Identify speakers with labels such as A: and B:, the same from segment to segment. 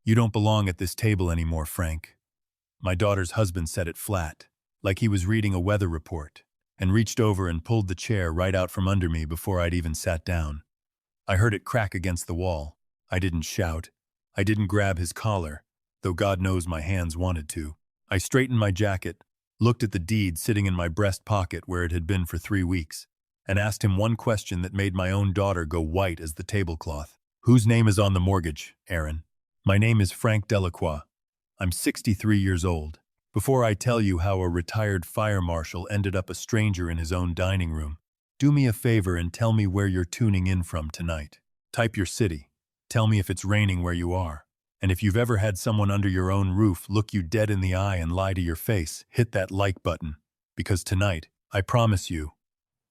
A: "You don't belong at this table anymore, Frank." My daughter's husband said it flat, like he was reading a weather report, and reached over and pulled the chair right out from under me before I'd even sat down. I heard it crack against the wall. I didn't shout. I didn't grab his collar, though God knows my hands wanted to. I straightened my jacket, looked at the deed sitting in my breast pocket where it had been for 3 weeks, and asked him one question that made my own daughter go white as the tablecloth. "Whose name is on the mortgage, Aaron?" "My name is Frank Delacroix. I'm 63 years old. Before I tell you how a retired fire marshal ended up a stranger in his own dining room, do me a favor and tell me where you're tuning in from tonight. Type your city. Tell me if it's raining where you are. And if you've ever had someone under your own roof look you dead in the eye and lie to your face, hit that like button. Because tonight, I promise you,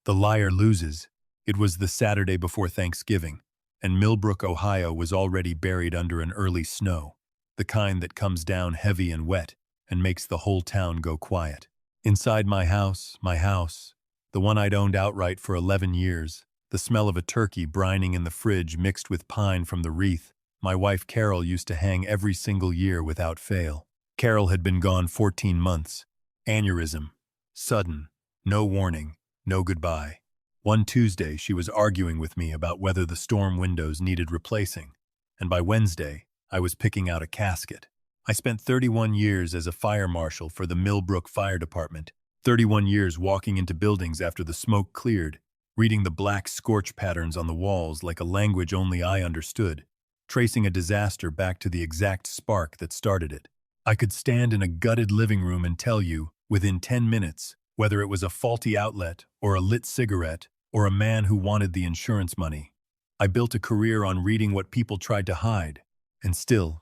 A: the liar loses." It was the Saturday before Thanksgiving, and Millbrook, Ohio was already buried under an early snow, the kind that comes down heavy and wet and makes the whole town go quiet. Inside my house, the one I'd owned outright for 11 years, the smell of a turkey brining in the fridge mixed with pine from the wreath my wife Carol used to hang every single year without fail. Carol had been gone 14 months. Aneurysm. Sudden. No warning. No goodbye. One Tuesday, she was arguing with me about whether the storm windows needed replacing, and by Wednesday, I was picking out a casket. I spent 31 years as a fire marshal for the Millbrook Fire Department, 31 years walking into buildings after the smoke cleared, reading the black scorch patterns on the walls like a language only I understood, tracing a disaster back to the exact spark that started it. I could stand in a gutted living room and tell you, within 10 minutes, whether it was a faulty outlet or a lit cigarette or a man who wanted the insurance money. I built a career on reading what people tried to hide, and still,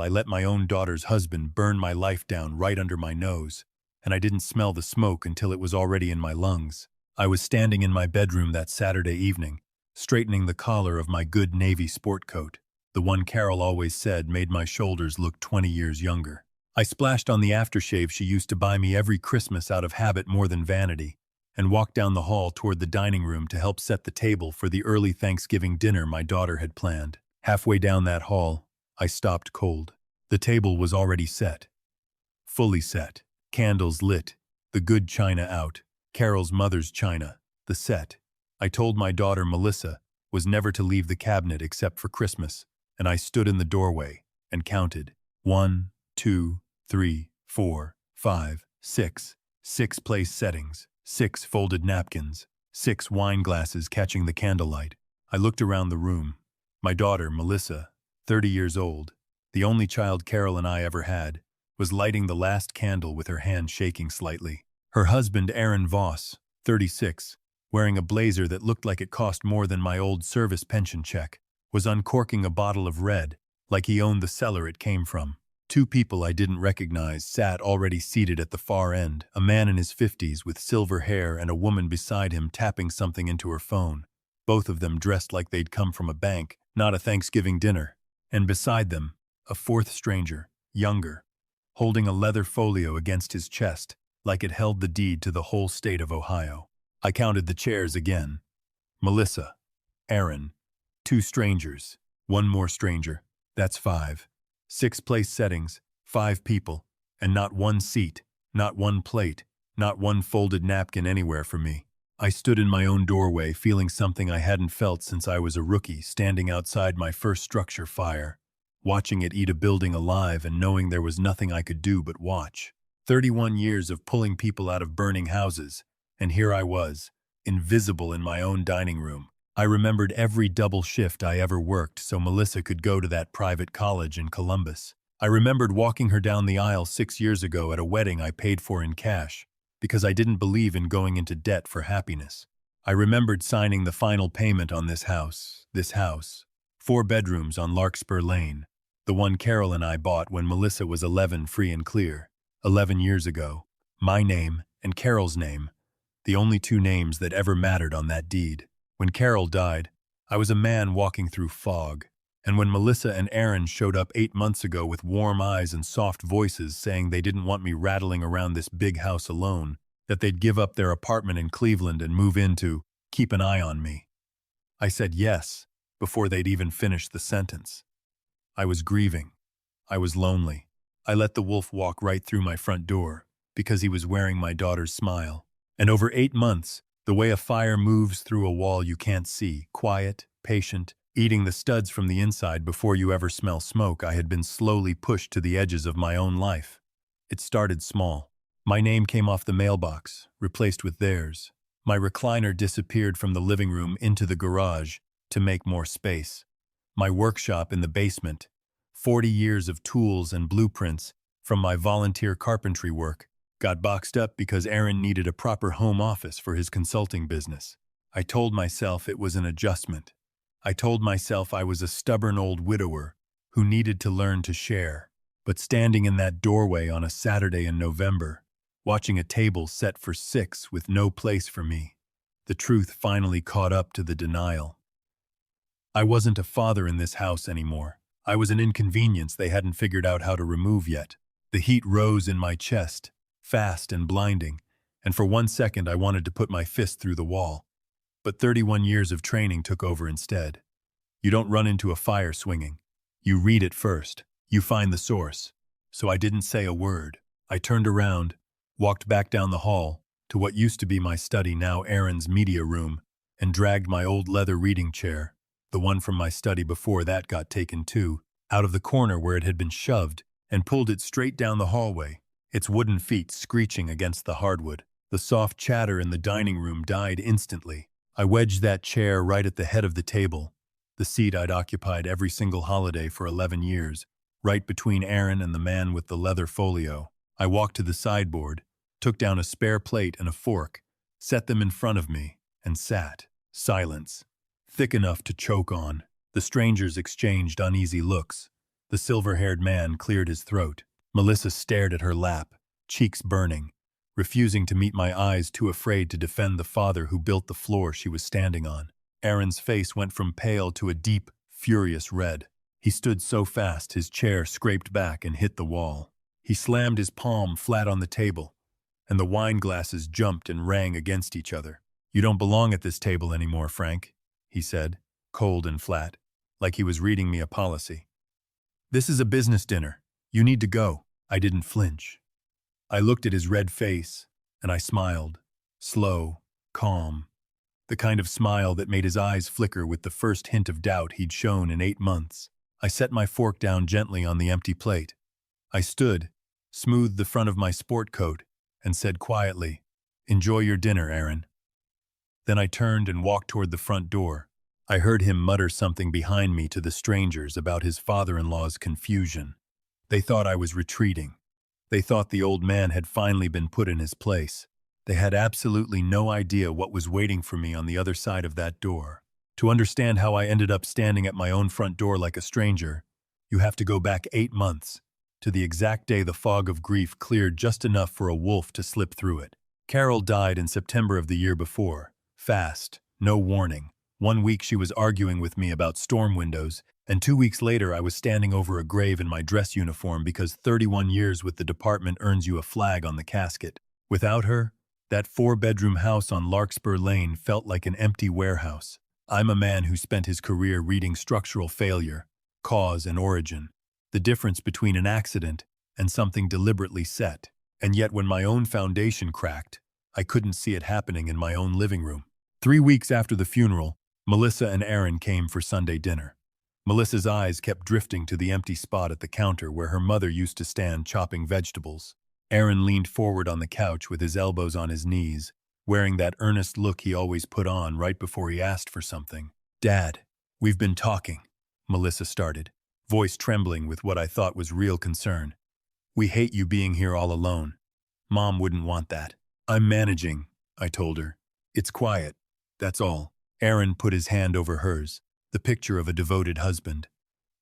A: I let my own daughter's husband burn my life down right under my nose, and I didn't smell the smoke until it was already in my lungs. I was standing in my bedroom that Saturday evening, straightening the collar of my good Navy sport coat, the one Carol always said made my shoulders look 20 years younger. I splashed on the aftershave she used to buy me every Christmas out of habit more than vanity, and walked down the hall toward the dining room to help set the table for the early Thanksgiving dinner my daughter had planned. Halfway down that hall, I stopped cold. The table was already set. Fully set. Candles lit. The good china out. Carol's mother's china. The set. I told my daughter Melissa was never to leave the cabinet except for Christmas, and I stood in the doorway and counted. 1, 2, 3, 4, 5, 6. 6 place settings. 6 folded napkins. 6 wine glasses catching the candlelight. I looked around the room. My daughter, Melissa, 30 years old, the only child Carol and I ever had, was lighting the last candle with her hand shaking slightly. Her husband, Aaron Voss, 36, wearing a blazer that looked like it cost more than my old service pension check, was uncorking a bottle of red, like he owned the cellar it came from. 2 people I didn't recognize sat already seated at the far end, a man in his 50s with silver hair and a woman beside him tapping something into her phone, both of them dressed like they'd come from a bank, not a Thanksgiving dinner. And beside them, a 4th stranger, younger, holding a leather folio against his chest, like it held the deed to the whole state of Ohio. I counted the chairs again. Melissa, Aaron, 2 strangers, 1 more stranger, that's 5. 6 place settings, 5 people, and not 1 seat, not 1 plate, not 1 folded napkin anywhere for me. I stood in my own doorway feeling something I hadn't felt since I was a rookie, standing outside my first structure fire, watching it eat a building alive and knowing there was nothing I could do but watch. 31 years of pulling people out of burning houses, and here I was, invisible in my own dining room. I remembered every double shift I ever worked so Melissa could go to that private college in Columbus. I remembered walking her down the aisle 6 years ago at a wedding I paid for in cash, because I didn't believe in going into debt for happiness. I remembered signing the final payment on this house, 4 bedrooms on Larkspur Lane, the one Carol and I bought when Melissa was 11 free and clear, 11 years ago. My name and Carol's name, the only 2 names that ever mattered on that deed. When Carol died, I was a man walking through fog, and when Melissa and Aaron showed up 8 months ago with warm eyes and soft voices saying they didn't want me rattling around this big house alone, that they'd give up their apartment in Cleveland and move in to keep an eye on me, I said yes before they'd even finished the sentence. I was grieving. I was lonely. I let the wolf walk right through my front door because he was wearing my daughter's smile. And over 8 months, the way a fire moves through a wall you can't see, quiet, patient, eating the studs from the inside before you ever smell smoke, I had been slowly pushed to the edges of my own life. It started small. My name came off the mailbox, replaced with theirs. My recliner disappeared from the living room into the garage to make more space. My workshop in the basement, 40 years of tools and blueprints from my volunteer carpentry work, got boxed up because Aaron needed a proper home office for his consulting business. I told myself it was an adjustment. I told myself I was a stubborn old widower who needed to learn to share. But standing in that doorway on a Saturday in November, watching a table set for 6 with no place for me, the truth finally caught up to the denial. I wasn't a father in this house anymore. I was an inconvenience they hadn't figured out how to remove yet. The heat rose in my chest, fast and blinding, and for 1 second I wanted to put my fist through the wall. But 31 years of training took over instead. You don't run into a fire swinging. You read it first. You find the source. So I didn't say a word. I turned around, walked back down the hall to what used to be my study, now Aaron's media room, and dragged my old leather reading chair, the one from my study before that got taken too, out of the corner where it had been shoved, and pulled it straight down the hallway, its wooden feet screeching against the hardwood. The soft chatter in the dining room died instantly. I wedged that chair right at the head of the table, the seat I'd occupied every single holiday for 11 years, right between Aaron and the man with the leather folio. I walked to the sideboard, took down a spare plate and a fork, set them in front of me, and sat. Silence, thick enough to choke on. The strangers exchanged uneasy looks. The silver-haired man cleared his throat. Melissa stared at her lap, cheeks burning, refusing to meet my eyes, too afraid to defend the father who built the floor she was standing on. Aaron's face went from pale to a deep, furious red. He stood so fast his chair scraped back and hit the wall. He slammed his palm flat on the table, and the wine glasses jumped and rang against each other. "You don't belong at this table anymore, Frank," he said, cold and flat, like he was reading me a policy. "This is a business dinner. You need to go." I didn't flinch. I looked at his red face, and I smiled, slow, calm, the kind of smile that made his eyes flicker with the first hint of doubt he'd shown in 8 months. I set my fork down gently on the empty plate. I stood, smoothed the front of my sport coat, and said quietly, "Enjoy your dinner, Aaron." Then I turned and walked toward the front door. I heard him mutter something behind me to the strangers about his father-in-law's confusion. They thought I was retreating. They thought the old man had finally been put in his place. They had absolutely no idea what was waiting for me on the other side of that door. To understand how I ended up standing at my own front door like a stranger, you have to go back 8 months, to the exact day the fog of grief cleared just enough for a wolf to slip through it. Carol died in September of the year before. Fast, no warning. 1 week she was arguing with me about storm windows, and 2 weeks later I was standing over a grave in my dress uniform because 31 years with the department earns you a flag on the casket. Without her, that 4-bedroom house on Larkspur Lane felt like an empty warehouse. I'm a man who spent his career reading structural failure, cause and origin, the difference between an accident and something deliberately set. And yet when my own foundation cracked, I couldn't see it happening in my own living room. 3 weeks after the funeral, Melissa and Aaron came for Sunday dinner. Melissa's eyes kept drifting to the empty spot at the counter where her mother used to stand chopping vegetables. Aaron leaned forward on the couch with his elbows on his knees, wearing that earnest look he always put on right before he asked for something. "Dad, we've been talking," Melissa started, voice trembling with what I thought was real concern. "We hate you being here all alone. Mom wouldn't want that." "I'm managing," I told her. "It's quiet, that's all." Aaron put his hand over hers, the picture of a devoted husband.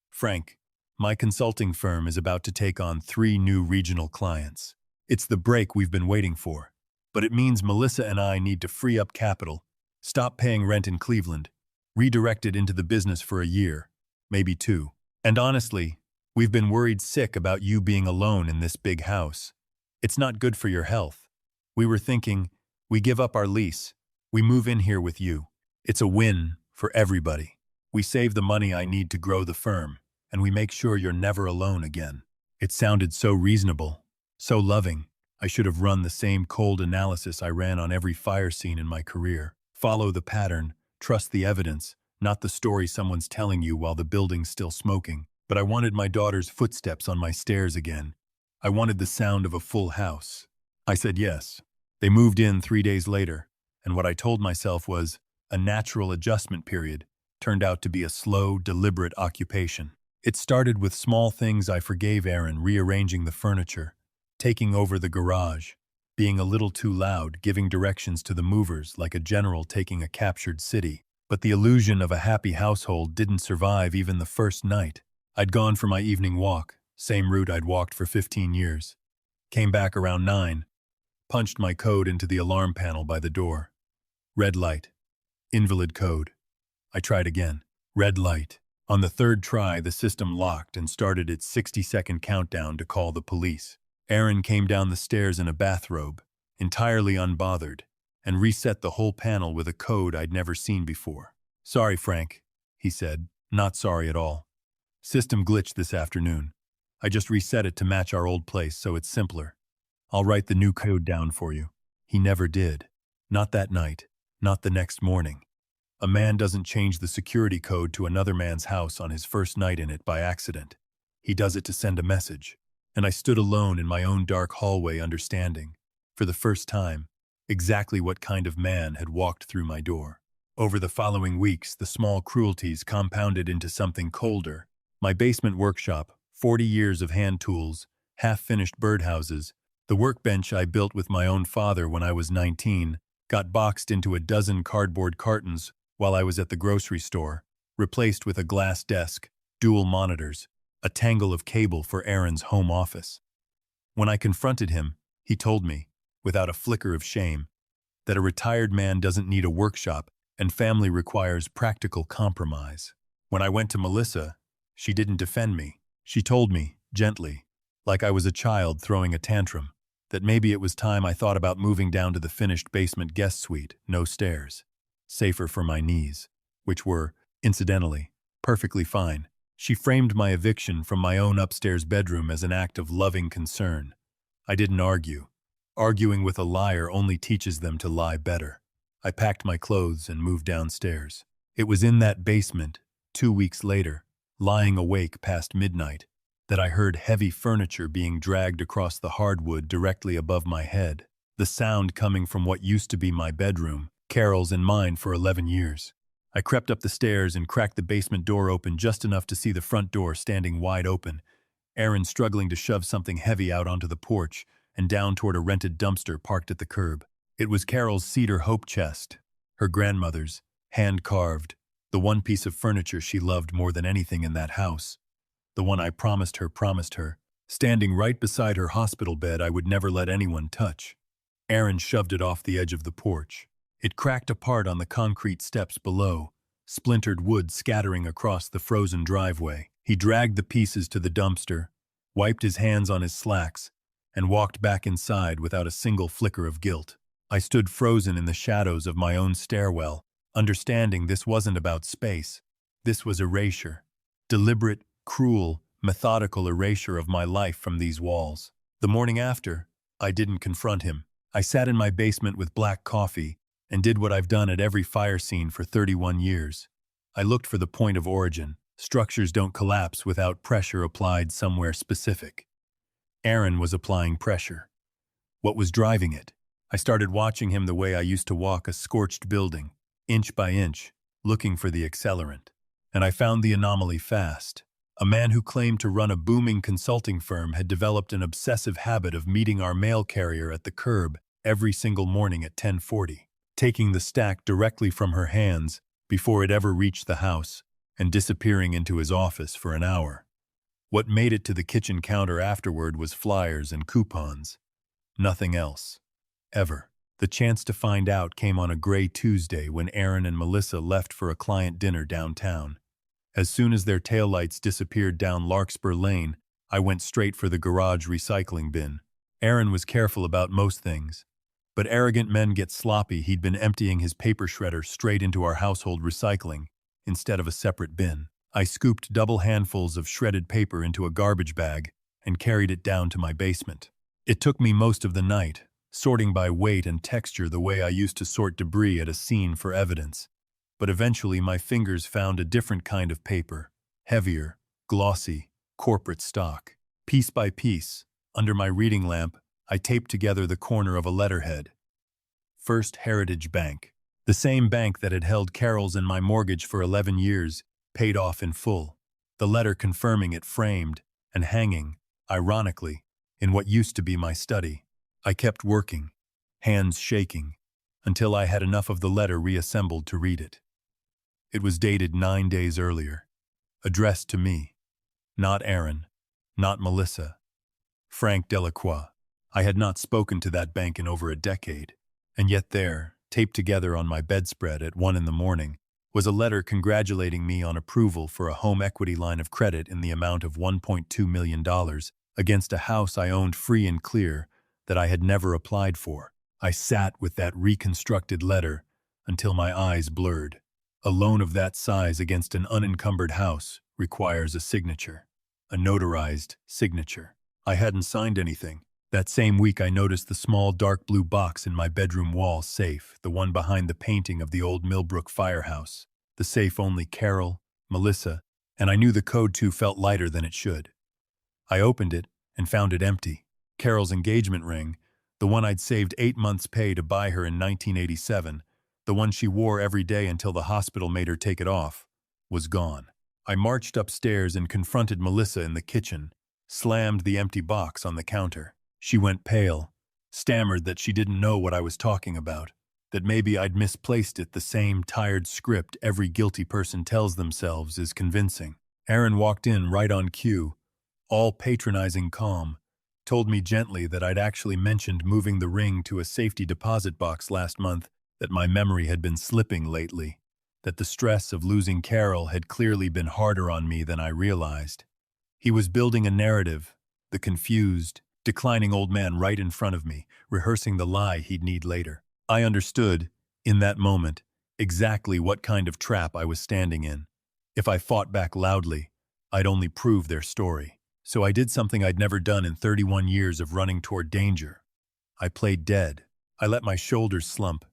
A: "Frank, my consulting firm is about to take on 3 new regional clients. It's the break we've been waiting for, but it means Melissa and I need to free up capital, stop paying rent in Cleveland, redirect it into the business for a year, maybe 2. And honestly, we've been worried sick about you being alone in this big house. It's not good for your health. We were thinking, we give up our lease, we move in here with you. It's a win for everybody. We save the money I need to grow the firm, and we make sure you're never alone again." It sounded so reasonable, so loving. I should have run the same cold analysis I ran on every fire scene in my career. Follow the pattern, trust the evidence, not the story someone's telling you while the building's still smoking. But I wanted my daughter's footsteps on my stairs again. I wanted the sound of a full house. I said yes. They moved in 3 days later, and what I told myself was a natural adjustment period turned out to be a slow, deliberate occupation. It started with small things. I forgave Aaron, rearranging the furniture, taking over the garage, being a little too loud, giving directions to the movers like a general taking a captured city. But the illusion of a happy household didn't survive even the first night. I'd gone for my evening walk, same route I'd walked for 15 years. Came back around 9, punched my code into the alarm panel by the door. Red light. Invalid code. I tried again. Red light. On the third try, the system locked and started its 60-second countdown to call the police. Aaron came down the stairs in a bathrobe, entirely unbothered, and reset the whole panel with a code I'd never seen before. "Sorry, Frank," he said. "Not sorry at all. System glitched this afternoon. I just reset it to match our old place so it's simpler. I'll write the new code down for you." He never did. Not that night. Not the next morning. A man doesn't change the security code to another man's house on his first night in it by accident. He does it to send a message. And I stood alone in my own dark hallway understanding, for the first time, exactly what kind of man had walked through my door. Over the following weeks, the small cruelties compounded into something colder. My basement workshop, 40 years of hand tools, half-finished birdhouses, the workbench I built with my own father when I was 19, got boxed into a dozen cardboard cartons while I was at the grocery store, replaced with a glass desk, dual monitors, a tangle of cable for Aaron's home office. When I confronted him, he told me, without a flicker of shame, that a retired man doesn't need a workshop and family requires practical compromise. When I went to Melissa, she didn't defend me. She told me, gently, like I was a child throwing a tantrum, that maybe it was time I thought about moving down to the finished basement guest suite, no stairs, safer for my knees, which were, incidentally, perfectly fine. She framed my eviction from my own upstairs bedroom as an act of loving concern. I didn't argue. Arguing with a liar only teaches them to lie better. I packed my clothes and moved downstairs. It was in that basement, 2 weeks later, lying awake past midnight, that I heard heavy furniture being dragged across the hardwood directly above my head, the sound coming from what used to be my bedroom, Carol's and mine for 11 years. I crept up the stairs and cracked the basement door open just enough to see the front door standing wide open, Aaron struggling to shove something heavy out onto the porch and down toward a rented dumpster parked at the curb. It was Carol's cedar hope chest, her grandmother's, hand-carved, the one piece of furniture she loved more than anything in that house, the one I promised her, standing right beside her hospital bed I would never let anyone touch. Aaron shoved it off the edge of the porch. It cracked apart on the concrete steps below, splintered wood scattering across the frozen driveway. He dragged the pieces to the dumpster, wiped his hands on his slacks, and walked back inside without a single flicker of guilt. I stood frozen in the shadows of my own stairwell, understanding this wasn't about space. This was erasure. Deliberate, cruel, methodical erasure of my life from these walls. The morning after, I didn't confront him. I sat in my basement with black coffee and did what I've done at every fire scene for 31 years. I looked for the point of origin. Structures don't collapse without pressure applied somewhere specific. Aaron was applying pressure. What was driving it? I started watching him the way I used to walk a scorched building, inch by inch, looking for the accelerant. And I found the anomaly fast. A man who claimed to run a booming consulting firm had developed an obsessive habit of meeting our mail carrier at the curb every single morning at 10:40, taking the stack directly from her hands before it ever reached the house, and disappearing into his office for an hour. What made it to the kitchen counter afterward was flyers and coupons. Nothing else. Ever. The chance to find out came on a gray Tuesday when Aaron and Melissa left for a client dinner downtown. As soon as their taillights disappeared down Larkspur Lane, I went straight for the garage recycling bin. Aaron was careful about most things, but arrogant men get sloppy. He'd been emptying his paper shredder straight into our household recycling, instead of a separate bin. I scooped double handfuls of shredded paper into a garbage bag and carried it down to my basement. It took me most of the night, sorting by weight and texture the way I used to sort debris at a scene for evidence. But eventually my fingers found a different kind of paper, heavier, glossy, corporate stock. Piece by piece, under my reading lamp, I taped together the corner of a letterhead. First Heritage Bank. The same bank that had held Carol's and my mortgage for 11 years, paid off in full. The letter confirming it framed and hanging, ironically, in what used to be my study. I kept working, hands shaking, until I had enough of the letter reassembled to read it. It was dated 9 days earlier, addressed to me. Not Aaron, not Melissa. Frank Delacroix. I had not spoken to that bank in over a decade, and yet there, taped together on my bedspread at 1 in the morning, was a letter congratulating me on approval for a home equity line of credit in the amount of $1.2 million against a house I owned free and clear that I had never applied for. I sat with that reconstructed letter until my eyes blurred. A loan of that size against an unencumbered house requires a signature, a notarized signature. I hadn't signed anything. That same week I noticed the small dark blue box in my bedroom wall safe, the one behind the painting of the old Millbrook firehouse. The safe only Carol, Melissa, and I knew the code too felt lighter than it should. I opened it and found it empty. Carol's engagement ring, the one I'd saved 8 months' pay to buy her in 1987, the one she wore every day until the hospital made her take it off, was gone. I marched upstairs and confronted Melissa in the kitchen, slammed the empty box on the counter. She went pale, stammered that she didn't know what I was talking about, that maybe I'd misplaced it, the same tired script every guilty person tells themselves is convincing. Aaron walked in right on cue, all patronizing calm, told me gently that I'd actually mentioned moving the ring to a safety deposit box last month, that my memory had been slipping lately, that the stress of losing Carol had clearly been harder on me than I realized. He was building a narrative, the confused, declining old man right in front of me, rehearsing the lie he'd need later. I understood, in that moment, exactly what kind of trap I was standing in. If I fought back loudly, I'd only prove their story. So I did something I'd never done in 31 years of running toward danger. I played dead. I let my shoulders slump.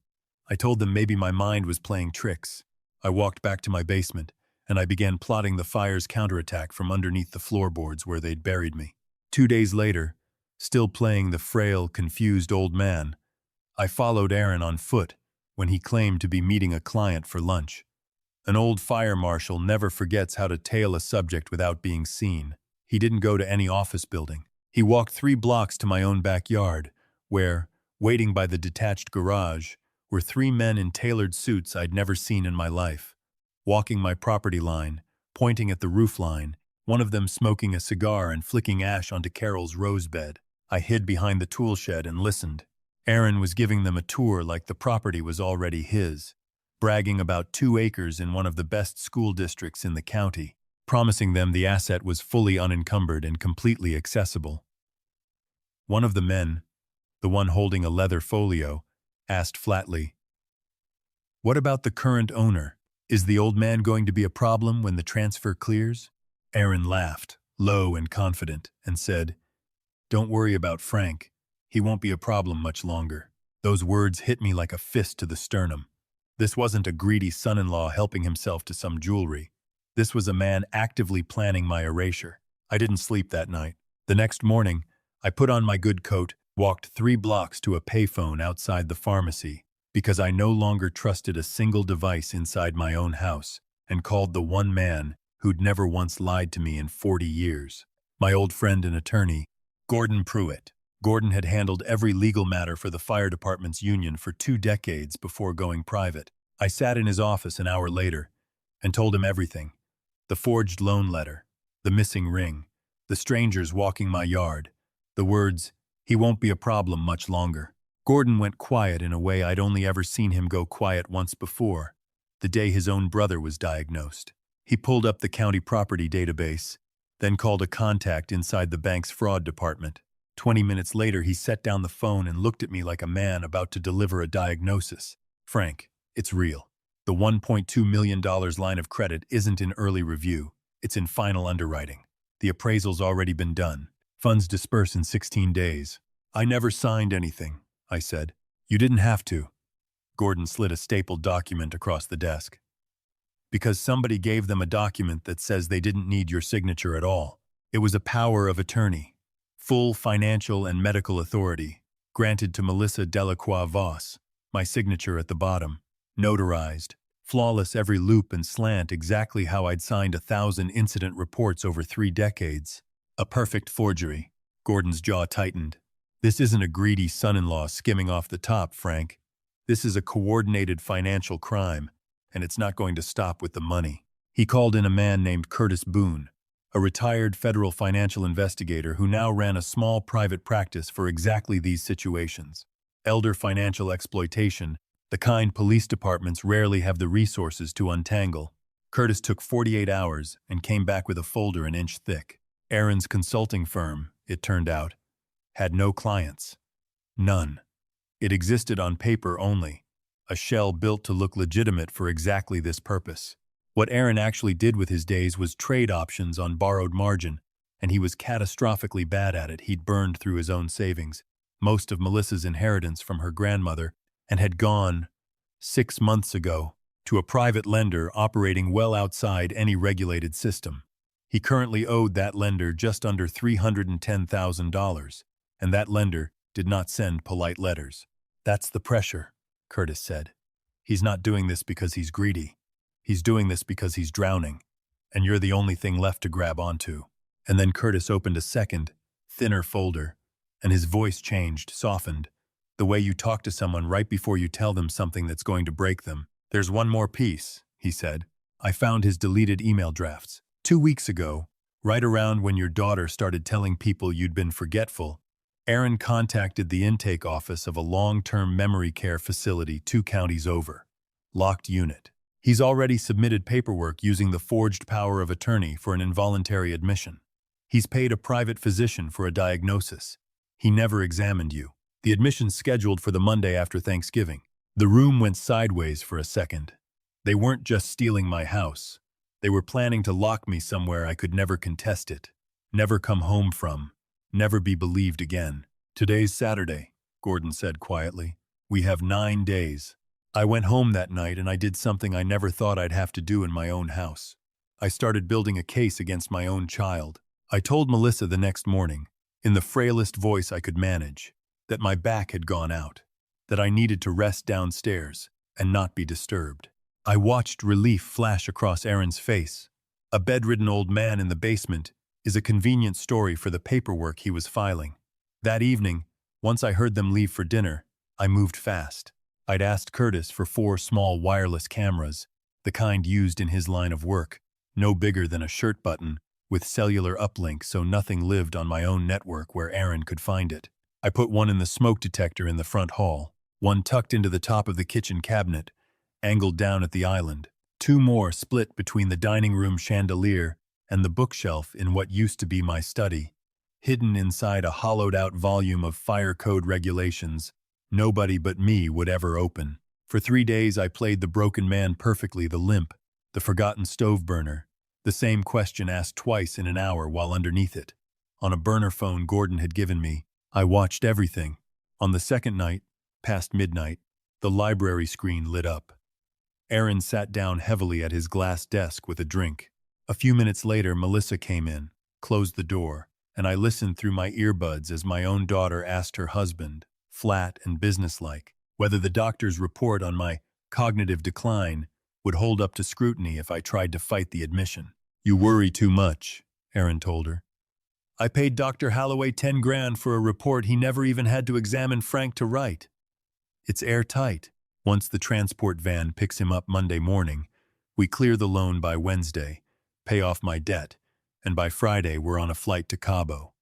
A: I told them maybe my mind was playing tricks. I walked back to my basement, and I began plotting the fire's counterattack from underneath the floorboards where they'd buried me. 2 days later, still playing the frail, confused old man, I followed Aaron on foot when he claimed to be meeting a client for lunch. An old fire marshal never forgets how to tail a subject without being seen. He didn't go to any office building. He walked 3 blocks to my own backyard, where, waiting by the detached garage, were 3 men in tailored suits I'd never seen in my life, walking my property line, pointing at the roof line, one of them smoking a cigar and flicking ash onto Carol's rose bed. I hid behind the tool shed and listened. Aaron was giving them a tour like the property was already his, bragging about 2 acres in one of the best school districts in the county, promising them the asset was fully unencumbered and completely accessible. One of the men, the one holding a leather folio, asked flatly, "What about the current owner? Is the old man going to be a problem when the transfer clears?" Aaron laughed, low and confident, and said, "Don't worry about Frank. He won't be a problem much longer." Those words hit me like a fist to the sternum. This wasn't a greedy son-in-law helping himself to some jewelry. This was a man actively planning my erasure. I didn't sleep that night. The next morning, I put on my good coat, walked 3 blocks to a payphone outside the pharmacy, because I no longer trusted a single device inside my own house, and called the one man who'd never once lied to me in 40 years. My old friend and attorney, Gordon Pruitt. Gordon had handled every legal matter for the fire department's union for 2 decades before going private. I sat in his office an hour later and told him everything. The forged loan letter, the missing ring, the strangers walking my yard, the words, "He won't be a problem much longer." Gordon went quiet in a way I'd only ever seen him go quiet once before, the day his own brother was diagnosed. He pulled up the county property database, then called a contact inside the bank's fraud department. 20 minutes later, he set down the phone and looked at me like a man about to deliver a diagnosis. "Frank, it's real. The $1.2 million line of credit isn't in early review, it's in final underwriting. The appraisal's already been done. Funds disperse in 16 days. I never signed anything, I said. You didn't have to. Gordon slid a stapled document across the desk. Because somebody gave them a document that says they didn't need your signature at all. It was a power of attorney, full financial and medical authority, granted to Melissa Delacroix Voss, my signature at the bottom, notarized, flawless every loop and slant exactly how I'd signed 1,000 incident reports over 3 decades. A perfect forgery. Gordon's jaw tightened. This isn't a greedy son-in-law skimming off the top, Frank. This is a coordinated financial crime, and it's not going to stop with the money. He called in a man named Curtis Boone, a retired federal financial investigator who now ran a small private practice for exactly these situations. Elder financial exploitation, the kind police departments rarely have the resources to untangle. Curtis took 48 hours and came back with a folder an inch thick. Aaron's consulting firm, it turned out, had no clients. None. It existed on paper only, a shell built to look legitimate for exactly this purpose. What Aaron actually did with his days was trade options on borrowed margin, and he was catastrophically bad at it. He'd burned through his own savings, most of Melissa's inheritance from her grandmother, and had gone, 6 months ago, to a private lender operating well outside any regulated system. He currently owed that lender just under $310,000, and that lender did not send polite letters. That's the pressure, Curtis said. He's not doing this because he's greedy. He's doing this because he's drowning, and you're the only thing left to grab onto. And then Curtis opened a second, thinner folder, and his voice changed, softened. The way you talk to someone right before you tell them something that's going to break them. There's one more piece, he said. I found his deleted email drafts. 2 weeks ago, right around when your daughter started telling people you'd been forgetful, Aaron contacted the intake office of a long-term memory care facility 2 counties over. Locked unit. He's already submitted paperwork using the forged power of attorney for an involuntary admission. He's paid a private physician for a diagnosis. He never examined you. The admission's scheduled for the Monday after Thanksgiving. The room went sideways for a second. They weren't just stealing my house. They were planning to lock me somewhere I could never contest it, never come home from, never be believed again. Today's Saturday, Gordon said quietly. We have 9 days. I went home that night and I did something I never thought I'd have to do in my own house. I started building a case against my own child. I told Melissa the next morning, in the frailest voice I could manage, that my back had gone out, that I needed to rest downstairs and not be disturbed. I watched relief flash across Aaron's face. A bedridden old man in the basement is a convenient story for the paperwork he was filing. That evening, once I heard them leave for dinner, I moved fast. I'd asked Curtis for 4 small wireless cameras, the kind used in his line of work, no bigger than a shirt button, with cellular uplink so nothing lived on my own network where Aaron could find it. I put one in the smoke detector in the front hall, one tucked into the top of the kitchen cabinet, angled down at the island, 2 more split between the dining room chandelier and the bookshelf in what used to be my study, hidden inside a hollowed-out volume of fire code regulations nobody but me would ever open. For 3 days I played the broken man perfectly, the limp, the forgotten stove burner, the same question asked twice in an hour while underneath it. On a burner phone Gordon had given me, I watched everything. On the second night, past midnight, the library screen lit up. Aaron sat down heavily at his glass desk with a drink. A few minutes later, Melissa came in, closed the door, and I listened through my earbuds as my own daughter asked her husband, flat and businesslike, whether the doctor's report on my cognitive decline would hold up to scrutiny if I tried to fight the admission. You worry too much, Aaron told her. I paid Dr. Holloway 10 grand for a report he never even had to examine Frank to write. It's airtight. Once the transport van picks him up Monday morning, we clear the loan by Wednesday, pay off my debt, and by Friday we're on a flight to Cabo.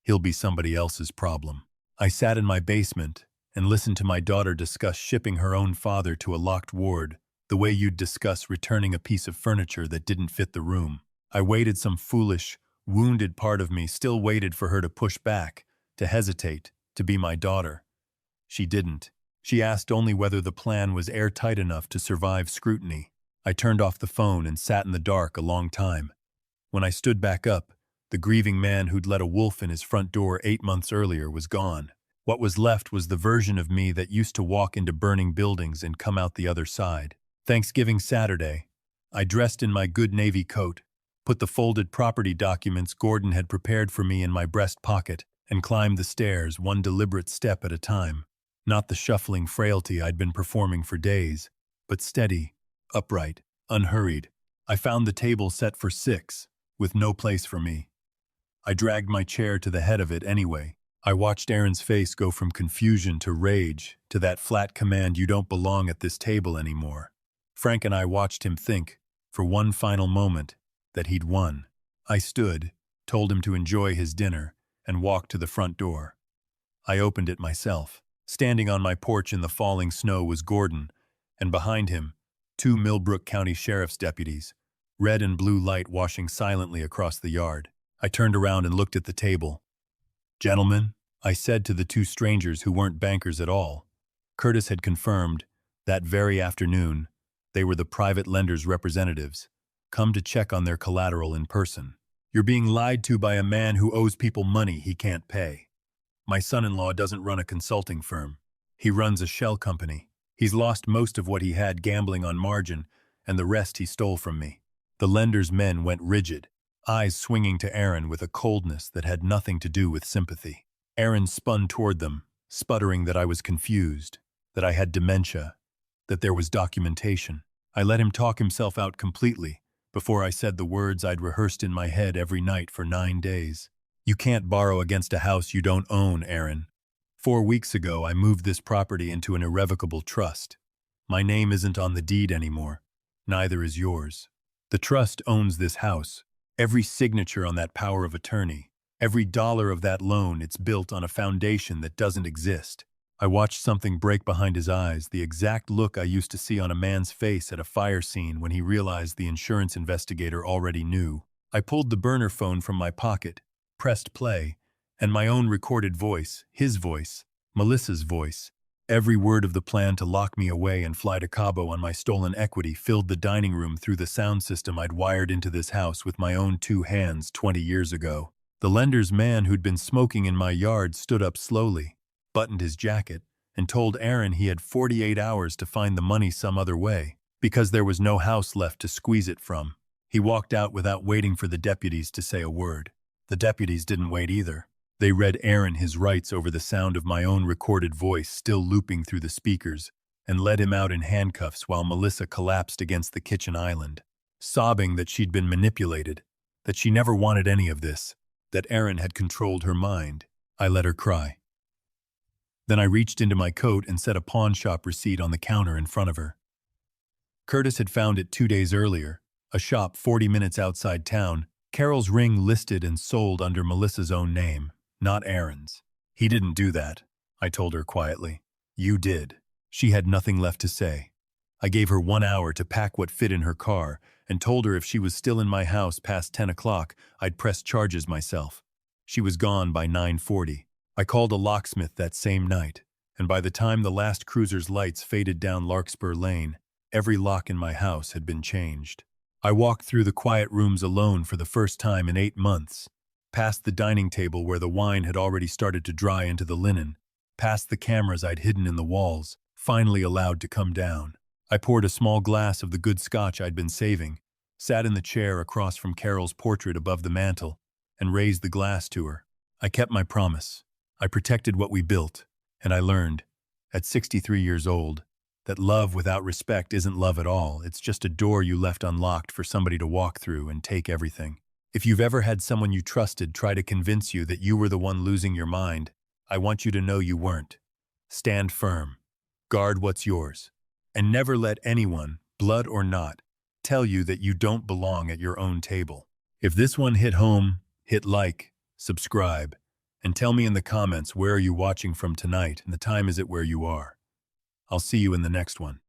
A: He'll be somebody else's problem. I sat in my basement and listened to my daughter discuss shipping her own father to a locked ward, the way you'd discuss returning a piece of furniture that didn't fit the room. I waited. Some foolish, wounded part of me still waited for her to push back, to hesitate, to be my daughter. She didn't. She asked only whether the plan was airtight enough to survive scrutiny. I turned off the phone and sat in the dark a long time. When I stood back up, the grieving man who'd let a wolf in his front door 8 months earlier was gone. What was left was the version of me that used to walk into burning buildings and come out the other side. Thanksgiving Saturday, I dressed in my good Navy coat, put the folded property documents Gordon had prepared for me in my breast pocket, and climbed the stairs one deliberate step at a time. Not the shuffling frailty I'd been performing for days, but steady, upright, unhurried. I found the table set for 6, with no place for me. I dragged my chair to the head of it anyway. I watched Aaron's face go from confusion to rage, to that flat command, "You don't belong at this table anymore." Frank and I watched him think, for one final moment, that he'd won. I stood, told him to enjoy his dinner, and walked to the front door. I opened it myself. Standing on my porch in the falling snow was Gordon, and behind him, 2 Millbrook County Sheriff's deputies, red and blue light washing silently across the yard. I turned around and looked at the table. "Gentlemen," I said to the 2 strangers who weren't bankers at all. Curtis had confirmed, that very afternoon, they were the private lender's representatives, come to check on their collateral in person. "You're being lied to by a man who owes people money he can't pay. My son-in-law doesn't run a consulting firm. He runs a shell company. He's lost most of what he had gambling on margin, and the rest he stole from me." The lender's men went rigid, eyes swinging to Aaron with a coldness that had nothing to do with sympathy. Aaron spun toward them, sputtering that I was confused, that I had dementia, that there was documentation. I let him talk himself out completely before I said the words I'd rehearsed in my head every night for 9 days. "You can't borrow against a house you don't own, Aaron. 4 weeks ago, I moved this property into an irrevocable trust. My name isn't on the deed anymore. Neither is yours. The trust owns this house. Every signature on that power of attorney, every dollar of that loan, it's built on a foundation that doesn't exist." I watched something break behind his eyes, the exact look I used to see on a man's face at a fire scene when he realized the insurance investigator already knew. I pulled the burner phone from my pocket, pressed play, and my own recorded voice, his voice, Melissa's voice, every word of the plan to lock me away and fly to Cabo on my stolen equity filled the dining room through the sound system I'd wired into this house with my own 2 hands 20 years ago. The lender's man who'd been smoking in my yard stood up slowly, buttoned his jacket, and told Aaron he had 48 hours to find the money some other way, because there was no house left to squeeze it from. He walked out without waiting for the deputies to say a word. The deputies didn't wait either. They read Aaron his rights over the sound of my own recorded voice still looping through the speakers, and led him out in handcuffs while Melissa collapsed against the kitchen island, sobbing that she'd been manipulated, that she never wanted any of this, that Aaron had controlled her mind. I let her cry. Then I reached into my coat and set a pawn shop receipt on the counter in front of her. Curtis had found it 2 days earlier, a shop 40 minutes outside town, Carol's ring listed and sold under Melissa's own name, not Aaron's. "He didn't do that," I told her quietly. "You did." She had nothing left to say. I gave her 1 hour to pack what fit in her car and told her if she was still in my house past 10 o'clock, I'd press charges myself. She was gone by 9:40. I called a locksmith that same night, and by the time the last cruiser's lights faded down Larkspur Lane, every lock in my house had been changed. I walked through the quiet rooms alone for the first time in 8 months, past the dining table where the wine had already started to dry into the linen, past the cameras I'd hidden in the walls, finally allowed to come down. I poured a small glass of the good scotch I'd been saving, sat in the chair across from Carol's portrait above the mantel, and raised the glass to her. I kept my promise. I protected what we built, and I learned, at 63 years old, that love without respect isn't love at all. It's just a door you left unlocked for somebody to walk through and take everything. If you've ever had someone you trusted try to convince you that you were the one losing your mind, I want you to know you weren't. Stand firm. Guard what's yours. And never let anyone, blood or not, tell you that you don't belong at your own table. If this one hit home, hit like, subscribe, and tell me in the comments where are you watching from tonight and the time is it where you are. I'll see you in the next one.